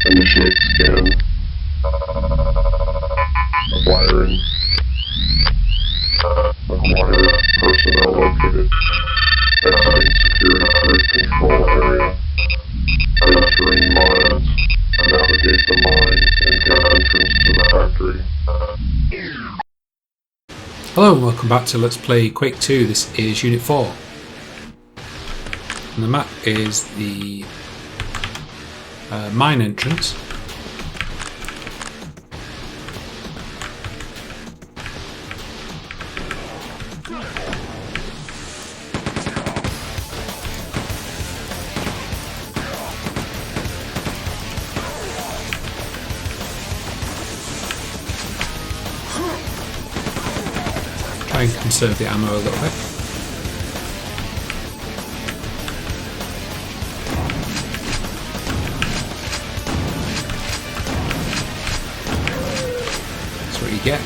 Initiate scan. Acquiring. Acquire personnel located. Exiting security grid control area. Entering mines. Navigate the mine and get entrance to the factory. Hello and welcome back to Let's Play Quake II. This is Unit 4. And the map is the mine entrance. Try and conserve the ammo a little bit. That's what you get.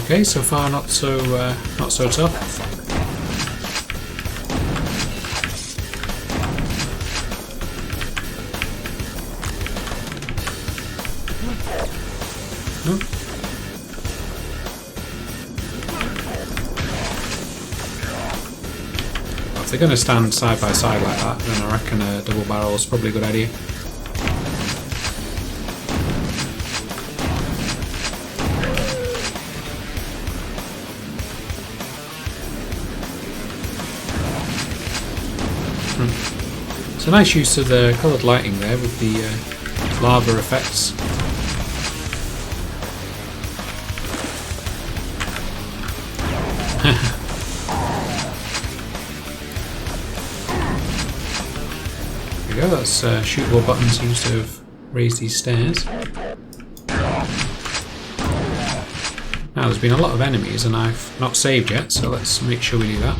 Okay, so far not so tough. Nope. Well, if they're going to stand side by side like that, then I reckon a double barrel is probably a good idea. It's a nice use of the coloured lighting there with the lava effects. There we go, that's shootable button seems to have raised these stairs. Now there's been a lot of enemies and I've not saved yet, so let's make sure we do that.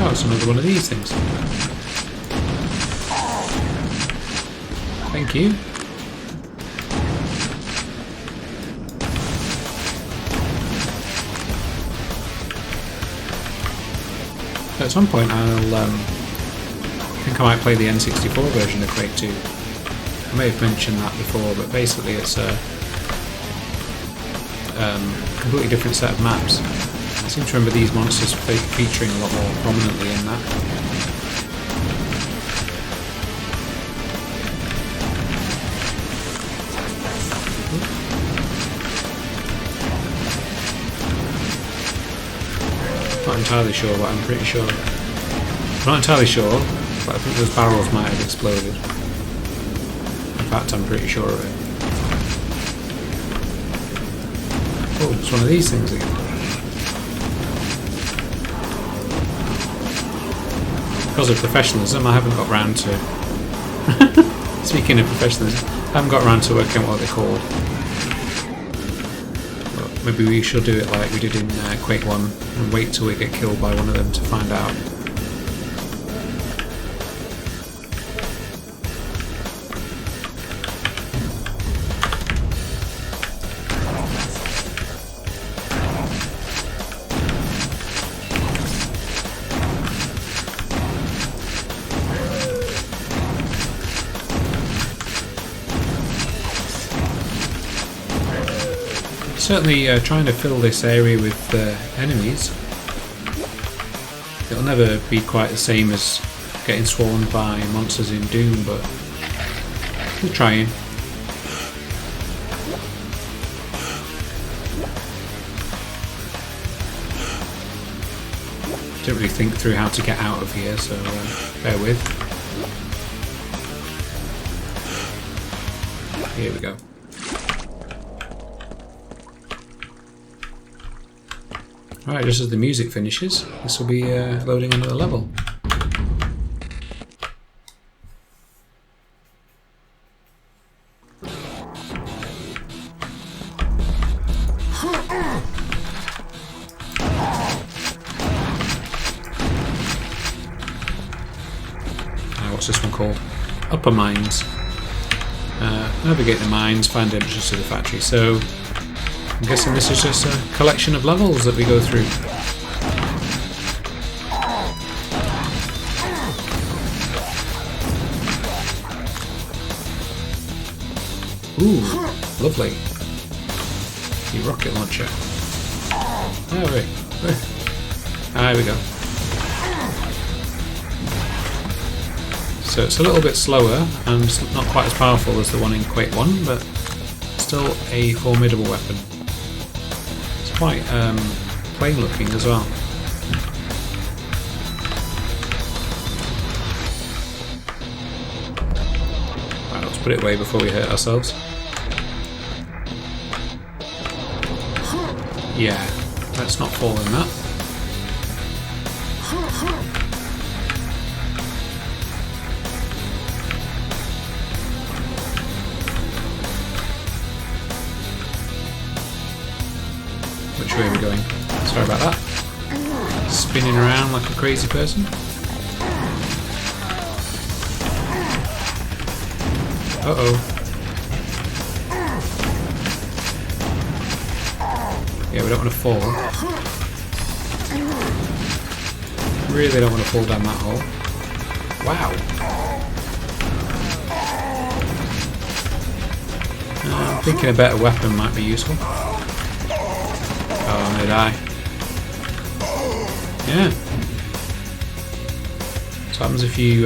Oh, it's another one of these things. Thank you. At some point I think I might play the N64 version of Quake II. I may have mentioned that before, but basically it's a completely different set of maps. I seem to remember these monsters featuring a lot more prominently in that. Not entirely sure, but I'm pretty sure. I'm not entirely sure, but I think those barrels might have exploded. In fact, I'm pretty sure of it. Oh, it's one of these things again. Because of professionalism, I haven't got round to... Speaking of professionalism, I haven't got round to working out what they're called. But maybe we should do it like we did in Quake 1 and wait till we get killed by one of them to find out. Certainly trying to fill this area with enemies. It'll never be quite the same as getting swarmed by monsters in Doom, but we're trying. Didn't really think through how to get out of here, so bear with. Here we go. Alright, just as the music finishes, this will be loading another level. What's this one called? Upper Mines. Navigate the mines, find entrances to the factory. So I'm guessing this is just a collection of levels that we go through. Ooh, lovely. The rocket launcher. There we go. So it's a little bit slower and not quite as powerful as the one in Quake 1, but still a formidable weapon. It's quite plain looking as well. Right, let's put it away before we hurt ourselves. Yeah, let's not fall in that. Which way are we going? Sorry about that. Spinning around like a crazy person. Uh-oh. Yeah, we don't want to fall. Really don't want to fall down that hole. Wow. I'm thinking a better weapon might be useful. Oh, I'm gonna die. Yeah. So what happens if you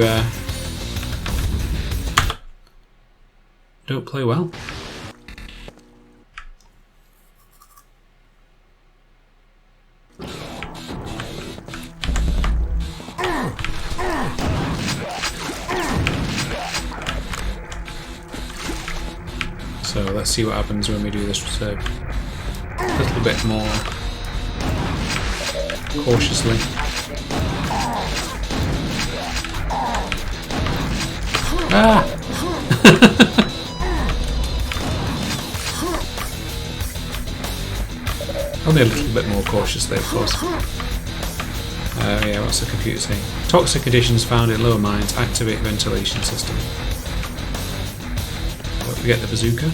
don't play well? So let's see what happens when we do this a little bit more cautiously. Ah! Only a little bit more cautiously, of course. Yeah, what's the computer saying? Toxic conditions found in lower mines. Activate ventilation system. Don't forget the bazooka.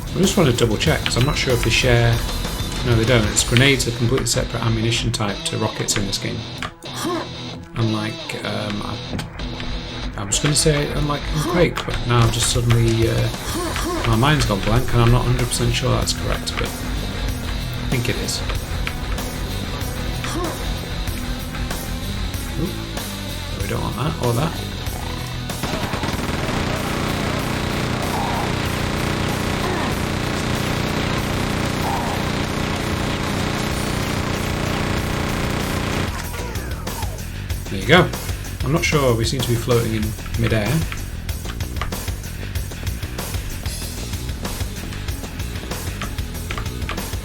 I just want to double check because I'm not sure if they share. No, they don't. It's grenades are completely separate ammunition type to rockets in this game. Unlike, I was going to say unlike in Quake, but now I've just suddenly my mind's gone blank, and I'm not 100% sure that's correct, but I think it is. Ooh, we don't want that or that. There you go. I'm not sure, we seem to be floating in mid-air.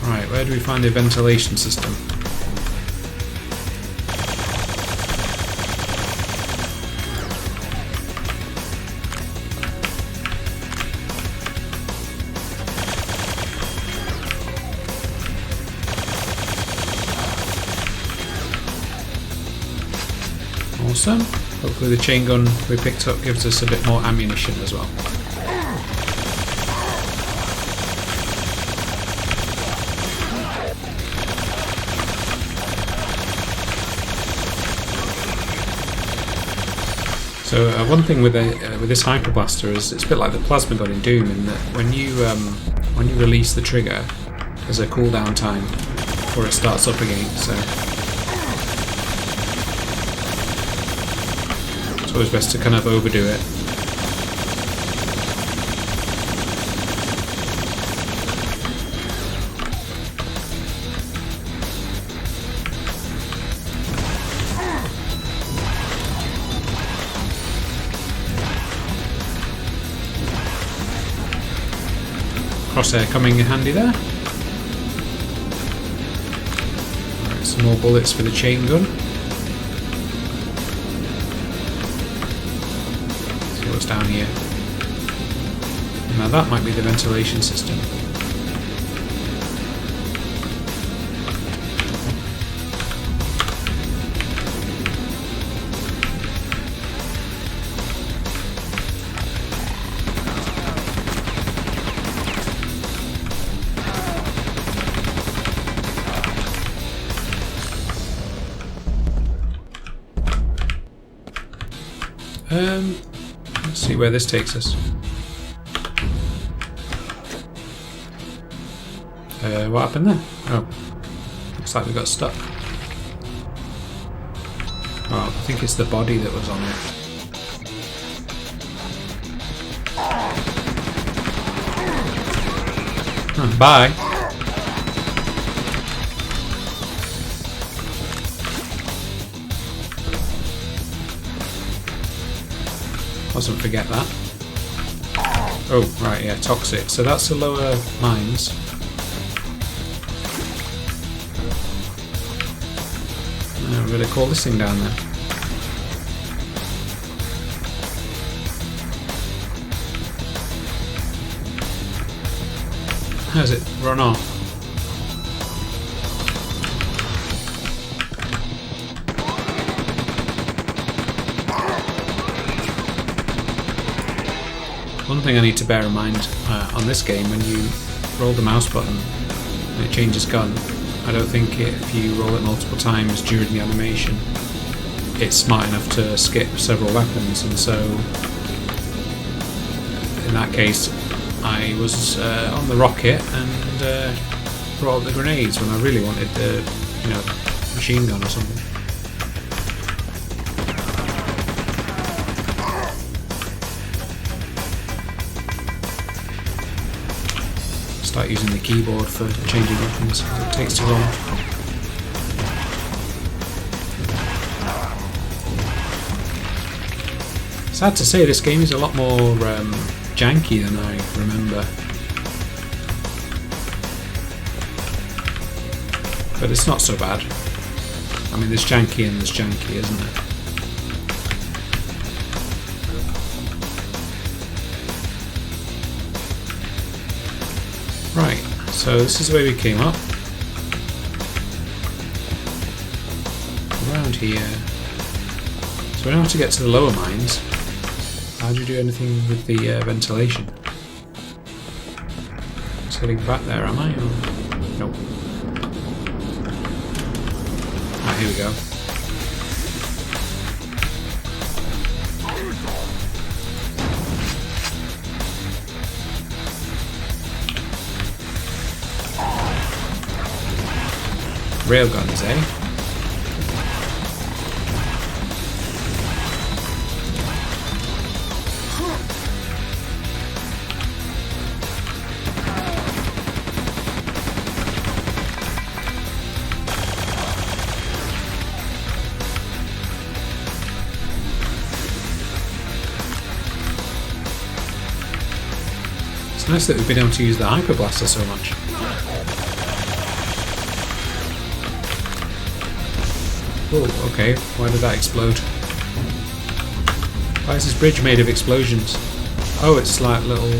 Right, where do we find the ventilation system? Awesome. Hopefully the chain gun we picked up gives us a bit more ammunition as well. So one thing with this hyper blaster is it's a bit like the plasma gun in Doom, in that when you release the trigger, there's a cooldown time before it starts up again. So it's always best to kind of overdo it. crosshair coming in handy there. Alright, some more bullets for the chain gun. See what's down here. Now that might be the ventilation system. Let's see where this takes us. What happened there? Oh, looks like we got stuck. Oh, I think it's the body that was on it. Oh, bye. Mustn't forget that. Oh, right, yeah, toxic. So that's the lower mines. I'm going to call this thing down there. How's it run off? One thing I need to bear in mind on this game, when you roll the mouse button and it changes gun, I don't think if you roll it multiple times during the animation, it's smart enough to skip several weapons, and so in that case I was on the rocket and brought up the grenades when I really wanted the machine gun or something. Start using the keyboard for changing weapons because it takes too long. Sad to say, this game is a lot more janky than I remember. But it's not so bad. I mean, there's janky and there's janky, isn't it? Right, so this is the way we came up. Around here. So we don't have to get to the lower mines. How do you do anything with the ventilation? Just heading back there, am I? Or... Nope. Ah, here we go. Railguns, eh? It's nice that we've been able to use the Hyper Blaster so much. Oh, okay. Why did that explode? Why is this bridge made of explosions? Oh, it's like little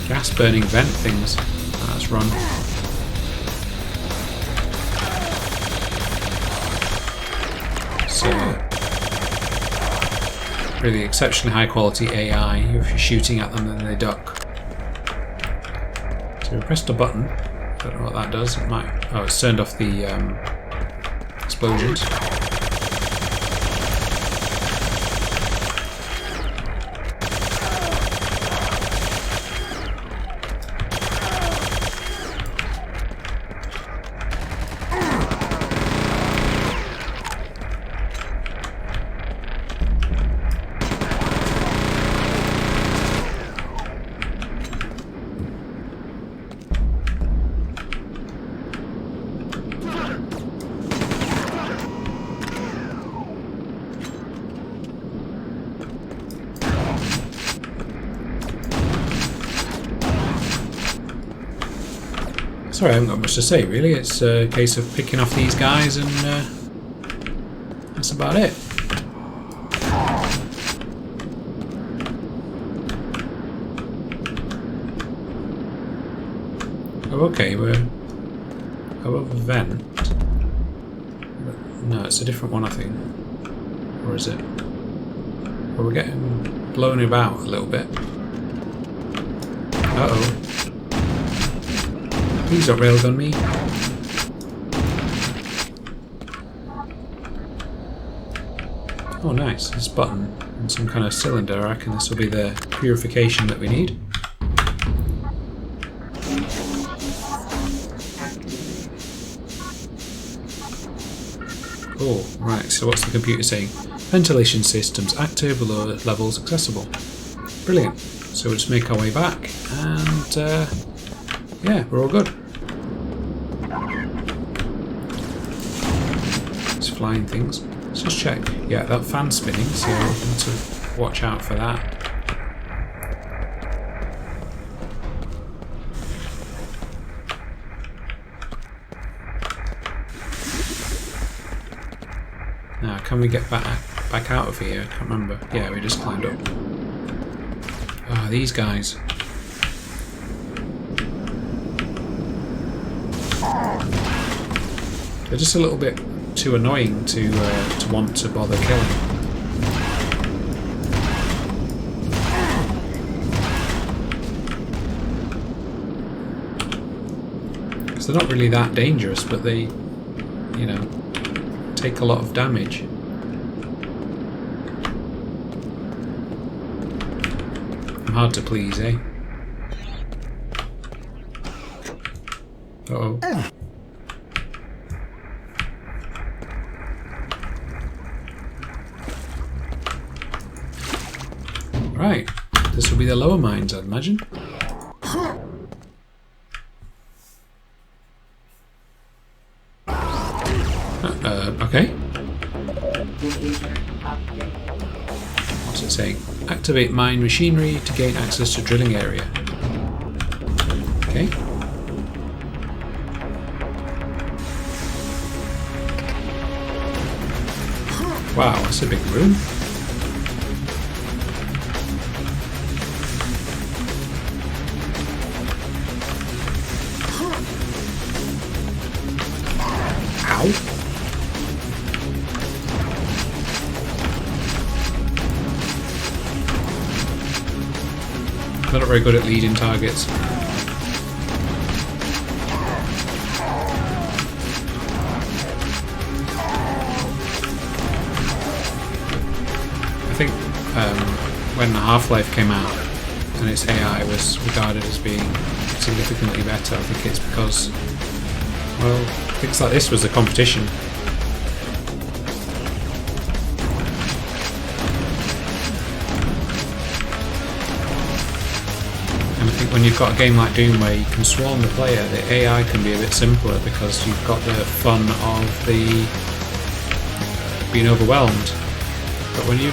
gas burning vent things. Oh, let's run. So, really exceptionally high quality AI. If you're shooting at them, then they duck. So we pressed a button. Don't know what that does. It might. Oh, it's turned off the explosions. Sorry, I haven't got much to say really. It's a case of picking off these guys and that's about it. Oh, okay, we're above a vent. No, it's a different one, I think. Or is it? Well, we're getting blown about a little bit. Uh-oh. Please don't railgun me. Oh, nice. This button and some kind of cylinder. I reckon this will be the purification that we need. Oh, right. So what's the computer saying? Ventilation systems active, lower levels accessible. Brilliant. So we'll just make our way back and yeah, we're all good. It's flying things. Let's just check. Yeah, that fan's spinning, so we need to watch out for that. Now, can we get back out of here? I can't remember. Yeah, we just climbed up. Ah, these guys. They're just a little bit too annoying to want to bother killing. Because they're not really that dangerous, but they, you know, take a lot of damage. I'm hard to please, eh? Uh-oh. Right, this will be the lower mines, I'd imagine. Okay. What's it saying? Activate mine machinery to gain access to drilling area. Okay. Wow, that's a big room. Ow. They're not very good at leading targets. I think when Half-Life came out and its AI was regarded as being significantly better, I think it's because, well, things like this was the competition. And I think when you've got a game like Doom where you can swarm the player, the AI can be a bit simpler because you've got the fun of the being overwhelmed. But when you're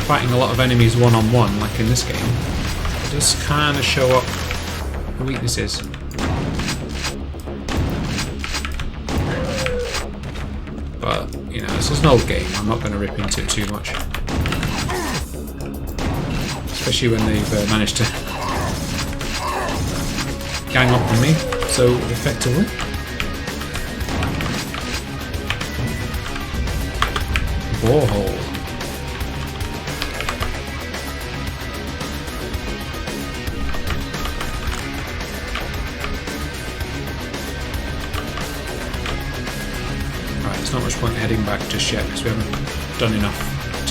fighting a lot of enemies one-on-one, like in this game, it does kind of show up the weaknesses. But, you know, this is an old game, I'm not going to rip into it too much. Especially when they've managed to gang up on me so effectively. Borehole. Right, there's not much point heading back just yet because we haven't done enough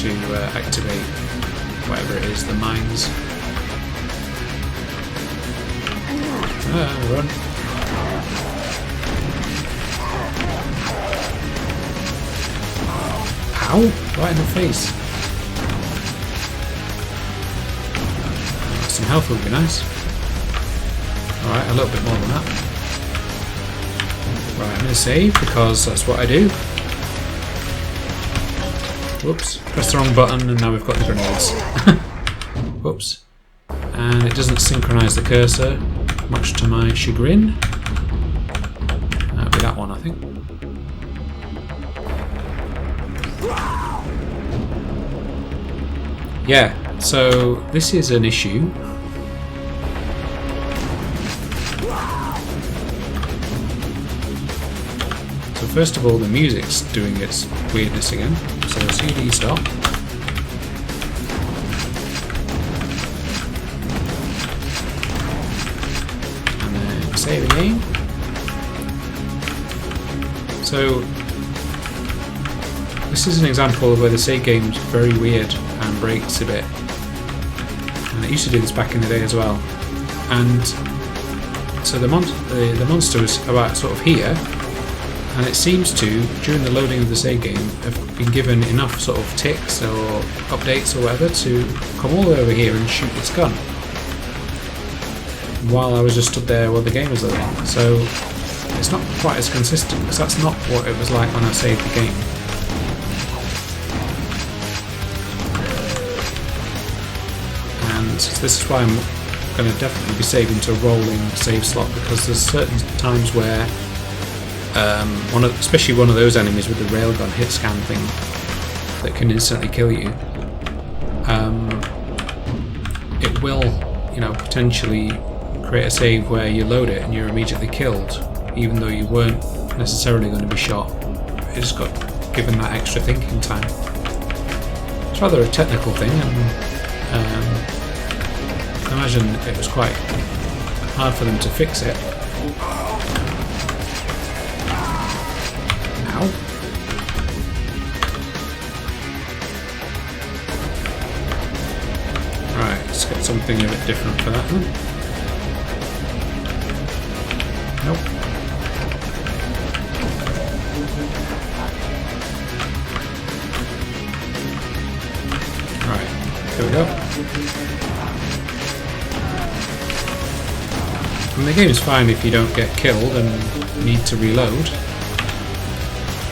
to activate whatever it is, the mines. Run. Ow! Right in the face. Some health would be nice. Alright, a little bit more than that. Right, I'm going to save because that's what I do. Whoops, pressed the wrong button and now we've got the grenades. Whoops. And it doesn't synchronise the cursor, much to my chagrin. that one, I think. Yeah, so this is an issue. So first of all, the music's doing its weirdness again. So CD stop. And then save again. So this is an example of where the save game's very weird and breaks a bit. And it used to do this back in the day as well. And so the monster was about sort of here. And it seems to, during the loading of the save game, have been given enough sort of ticks or updates or whatever to come all the way over here and shoot its gun. While I was just stood there while the game was loading. So it's not quite as consistent, because that's not what it was like when I saved the game. And this is why I'm going to definitely be saving to a rolling save slot, because there's certain times where especially one of those enemies with the railgun hit scan thing that can instantly kill you, it will, potentially create a save where you load it and you're immediately killed, even though you weren't necessarily going to be shot. You just got given that extra thinking time. It's rather a technical thing, and I imagine it was quite hard for them to fix it. Right, let's get something a bit different for that one. Nope. Right, here we go. And the game is fine if you don't get killed and need to reload.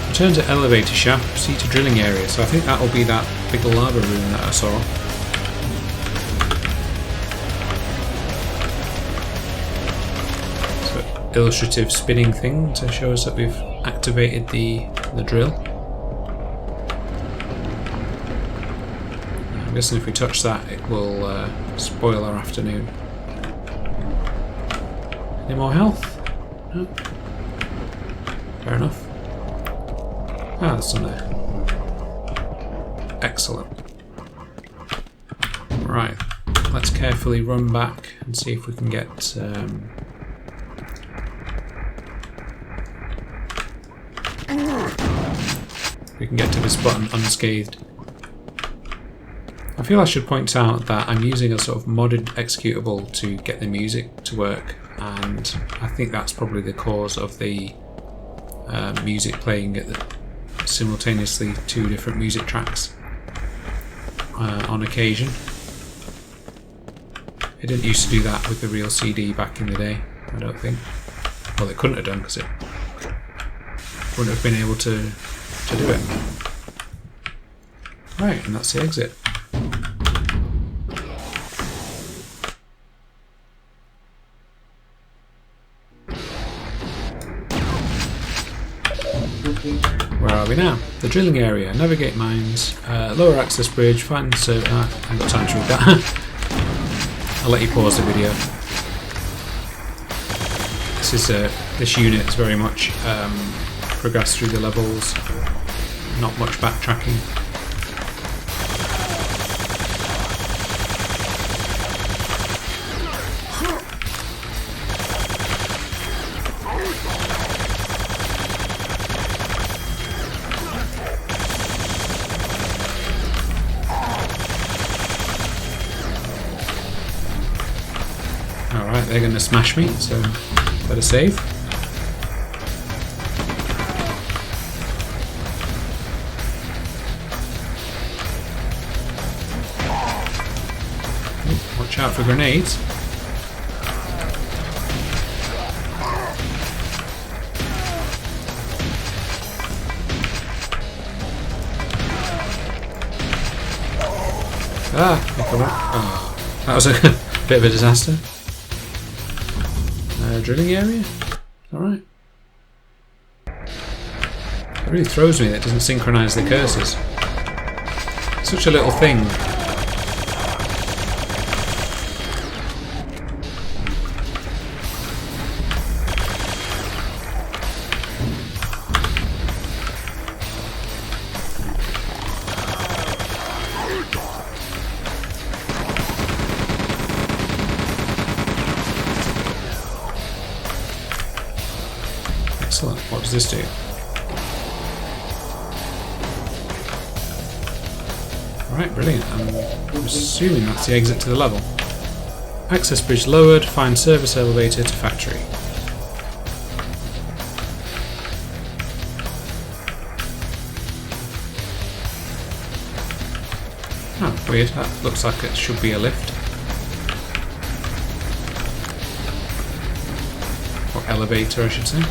Return to elevator shaft, proceed to drilling area. So I think that will be that big lava room that I saw. So illustrative spinning thing to show us that we've activated the drill. I'm guessing if we touch that it will spoil our afternoon. Any more health? No? Fair enough. Ah, there's some there. Excellent. Right, let's carefully run back and see if we can get to this button unscathed. I feel I should point out that I'm using a sort of modded executable to get the music to work, and I think that's probably the cause of the music playing at the simultaneously two different music tracks on occasion. It didn't used to do that with the real CD back in the day, I don't think. Well, it couldn't have done, because it wouldn't have been able to do it. Right, and that's the exit. Where are we now? The drilling area. Navigate mines. Lower access bridge. Find server. I haven't got time to read that. I'll let you pause the video. This unit is very much progressed through the levels. Not much backtracking. Alright, they're going to smash me, so better save. Watch out for grenades. Oh, that was a bit of a disaster. Drilling area? Alright. It really throws me that it doesn't synchronise the cursors. Such a little thing. Excellent. What does this do? Right, brilliant. I'm assuming that's the exit to the level. Access bridge lowered. Find service elevator to factory. Oh, weird. That looks like it should be a lift. Or elevator, I should say.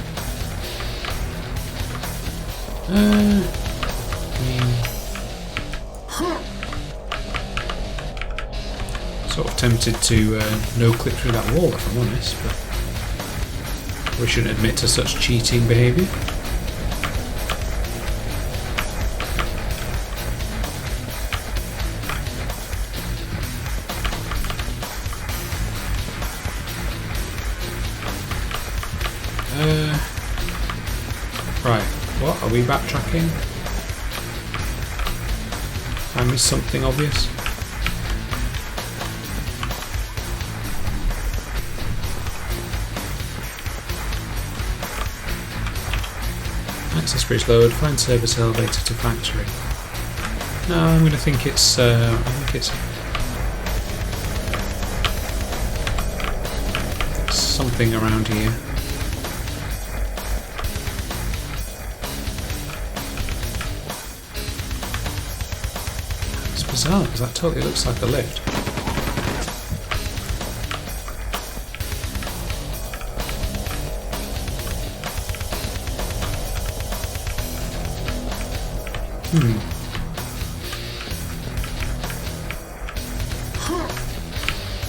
Sort of tempted to no-click through that wall, if I'm honest, but we shouldn't admit to such cheating behaviour. Right, what? Are we backtracking? I missed something obvious. Access bridge lowered. Find service elevator to factory. No, I'm going to think it's. I think it's something around here. It's bizarre because that totally looks like a lift.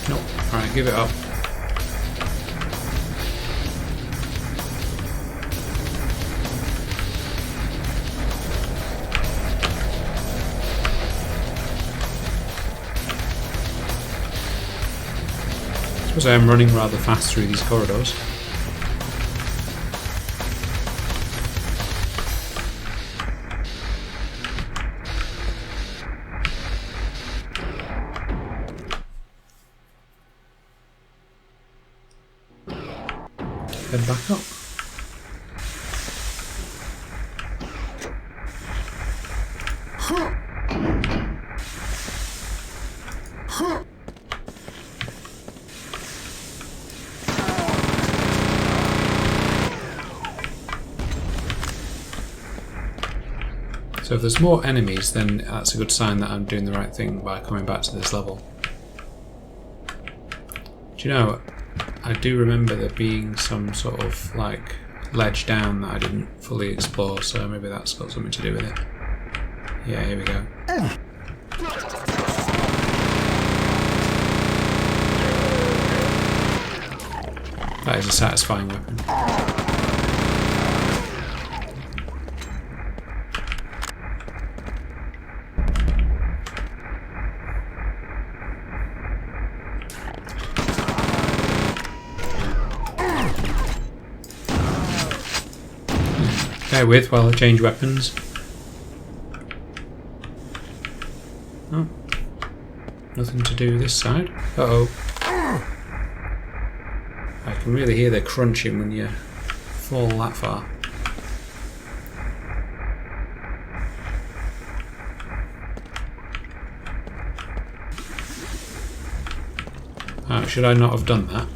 Nope. Alright, give it up. I suppose I am running rather fast through these corridors. Head back up. So if there's more enemies, then that's a good sign that I'm doing the right thing by coming back to this level. Do you know, I do remember there being some sort of like ledge down that I didn't fully explore, so maybe that's got something to do with it. Yeah, here we go. That is a satisfying weapon. Bear with while I change weapons. Oh. Nothing to do this side. Uh-oh. I can really hear the crunching when you fall that far. Oh, should I not have done that?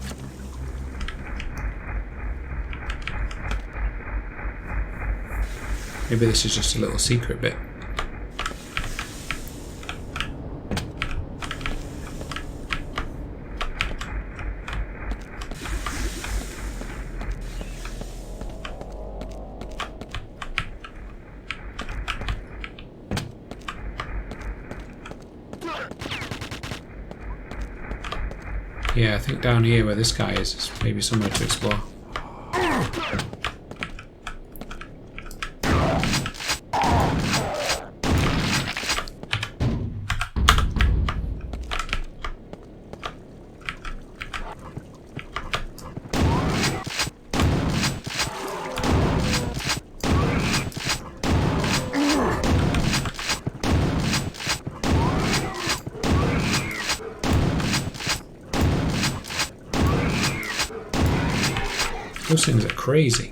Maybe this is just a little secret bit. Yeah, I think down here where this guy is maybe somewhere to explore. Those things are crazy.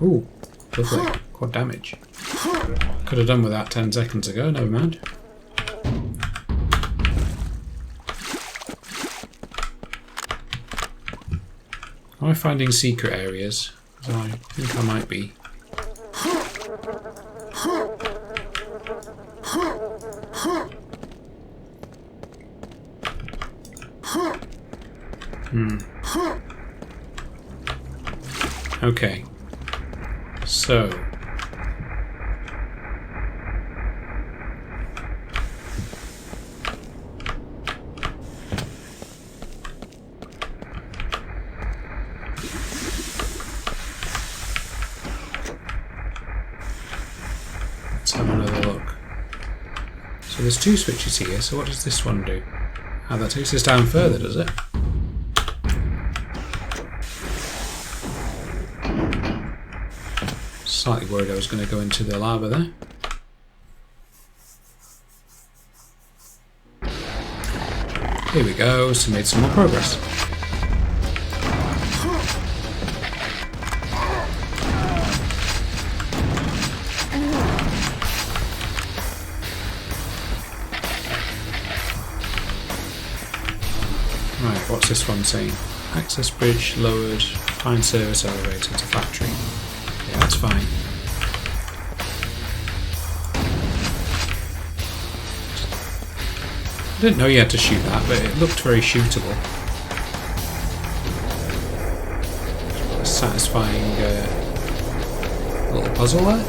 Ooh, lovely. Quad damage. Could have done with that 10 seconds ago, never mind. Am I finding secret areas? 'Cause I think I might be. Okay. So. Let's have another look. So there's two switches here, so what does this one do? Ah, that takes us down further, does it? Slightly worried I was going to go into the lava there. Here we go, so made some more progress. Right, what's this one saying? Access bridge lowered, find service elevator to factory. Yeah, that's fine. I didn't know you had to shoot that, but it looked very shootable. A satisfying little puzzle there.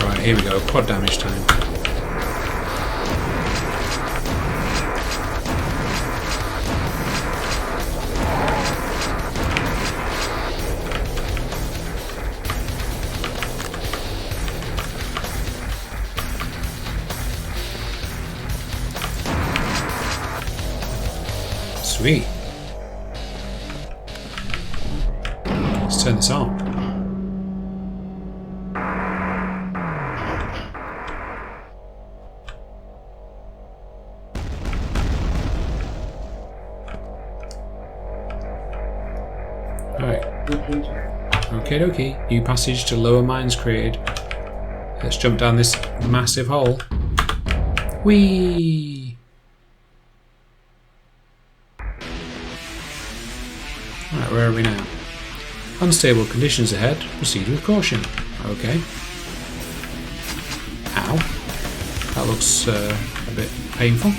Right, here we go, quad damage time. Sweet. Let's turn this on. Alright. Okie dokie. New passage to lower mines created. Let's jump down this massive hole. Whee! Right, where are we now? Unstable conditions ahead. Proceed with caution. Okay. Ow. That looks a bit painful.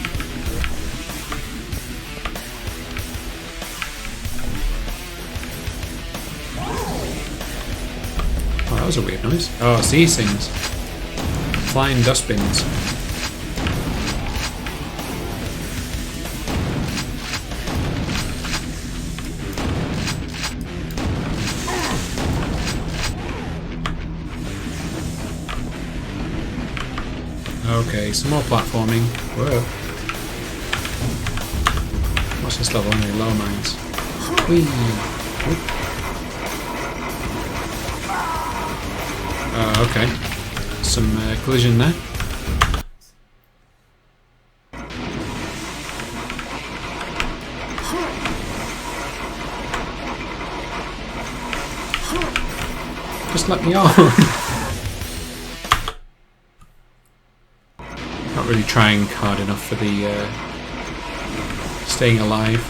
Oh, that was a weird noise. Oh, it's these things. Flying dustbins. Okay, some more platforming. Whoa. What's this level? Only low mines. Whee! Okay. Some collision there. Just let me on! Not really trying hard enough for the staying alive.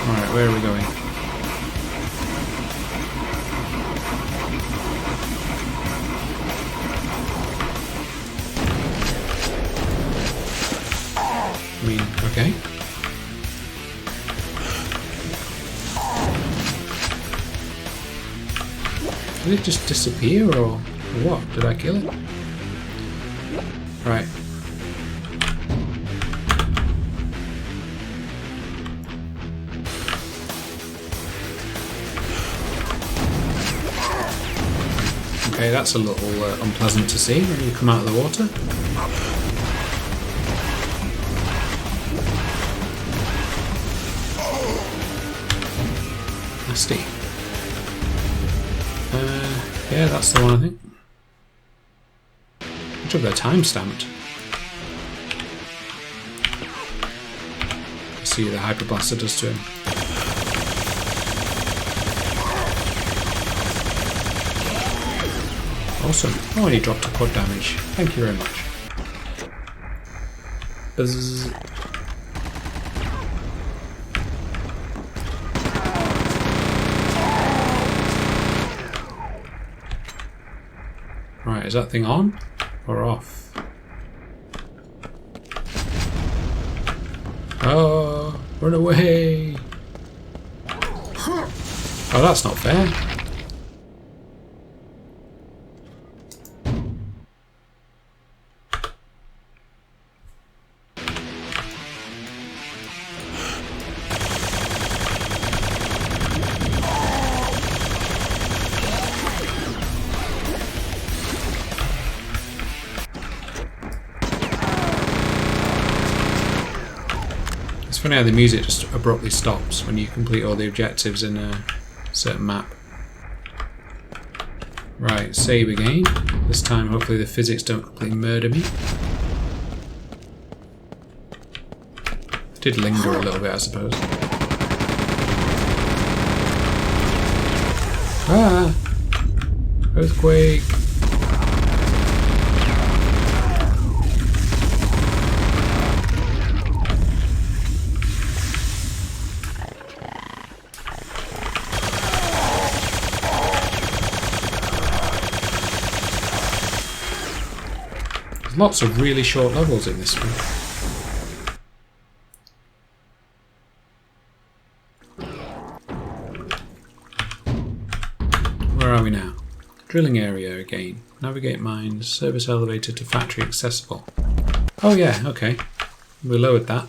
Alright, where are we going? I mean, okay. Did it just disappear or what? Did I kill it? Right. Okay, that's a little unpleasant to see when you come out of the water. Nasty. Yeah, that's the one I think. Good job they're time stamped. see the Hyper Blaster does to him. Awesome. Oh, and he dropped a quad damage. Thank you very much. Buzz. Right, is that thing on or off? Oh, run away! Oh, that's not fair. It's funny how the music just abruptly stops when you complete all the objectives in a certain map. Right, save again. This time hopefully the physics don't completely murder me. It did linger a little bit, I suppose. Ah! Earthquake! Lots of really short levels in this one. Where are we now? Drilling area again. Navigate mines. Service elevator to factory accessible. Oh yeah, okay. We lowered that.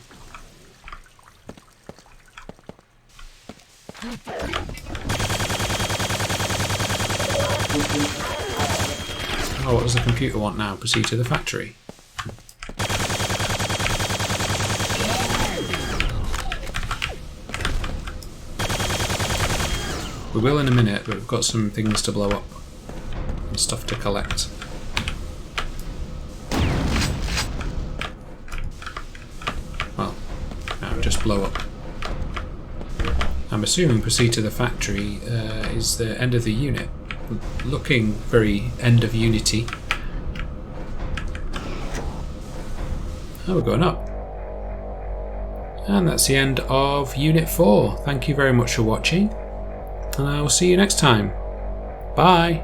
Oh, what does the computer want now? Proceed to the factory. We will in a minute, but we've got some things to blow up and stuff to collect. Well, no, just blow up. I'm assuming proceed to the factory is the end of the unit. Looking very end of Unity. Oh, we're going up. And that's the end of Unit 4. Thank you very much for watching, and I will see you next time. Bye!